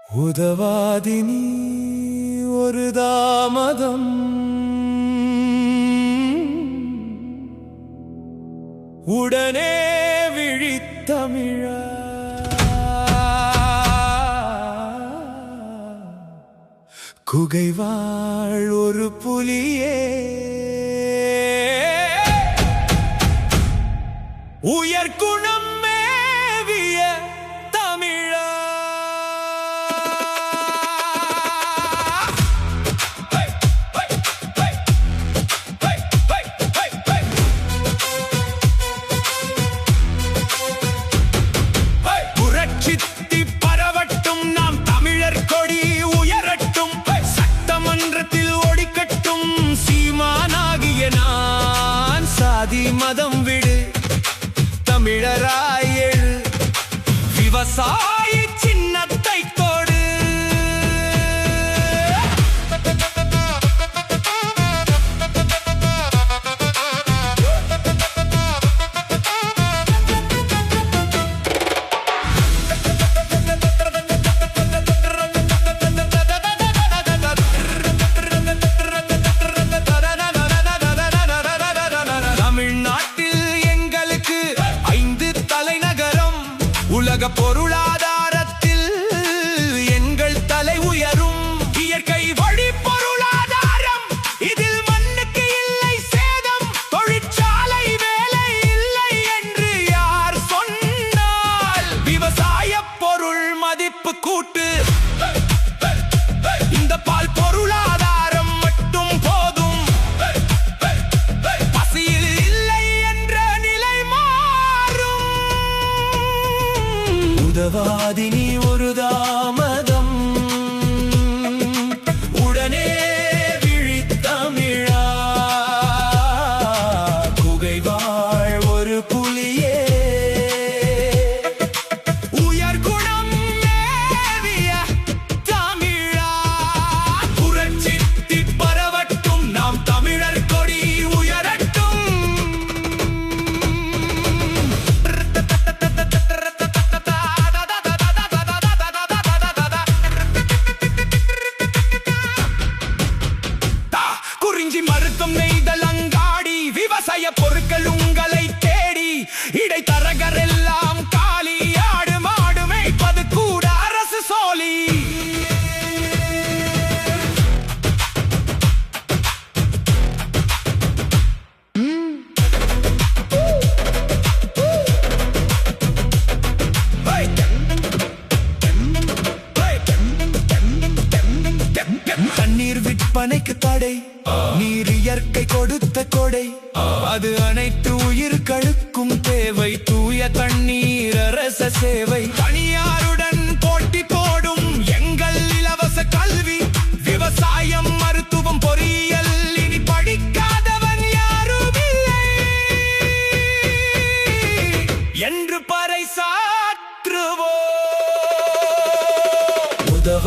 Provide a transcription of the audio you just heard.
உதவாதினி ஒரு தாமதம் உடனே விழித்தமிழ குகைவாழ் ஒரு புலியே உயர்குணம் மேவிய தமிழா புரட்சித்தி பரவட்டும் நாம் தமிழர் கொடி உயரட்டும் சட்டமன்றத்தில் ஒடிக்கட்டும் சீமானாகிய நான் சாதி மதம் விடு தமிழராய் எழு விவசாய சின்னத்தை கொடு உலக பொருளாதாரத்தில் எங்கள் தலை உயரும் இயற்கை வழி பொருளாதாரம் இதில் மண்ணுக்கு இல்லை சேதம் தொழிற்சாலை வேலை இல்லை என்று யார் சொன்னால் விவசாய பொருள் மதிப்பு கூட்டு இந்த பால் பொருளாதாரம் மட்டும் போதும் பசியில் இல்லை என்ற நிலை மாறும் உதவாதினி ஒரு தாமதம் உடனே விழித்தமிழா குகைவாழ் ஒரு புலியே உயர்குணம் மேவிய தமிழா புரட்சித்தி பரவட்டும் நாம் தமிழர் கொடி உயரட்டும் மருத்துவம் நெய்தல் அங்காடி விவசாய பொருட்கள் உங்களை தேடி இடைத்தரகர் எல்லாம் காலி ஆடு மாடு மேய்ப்பது கூட அரசு சோலி தண்ணீர் விற்பனைக்கு தடை நீர் இயற்கை கொடுத்த கொடை அது அனைத்து உயிர்களுக்கும் தேவை தூய தண்ணீர் அரச சேவை தனியாருடன் போட்டி போடும் எங்கள் இலவச கல்வி விவசாயம் மருத்துவம் பொறியியல் இனி படிக்காதவன் யாரும் இல்லை என்று பறைசாற்றுவோம் உதவ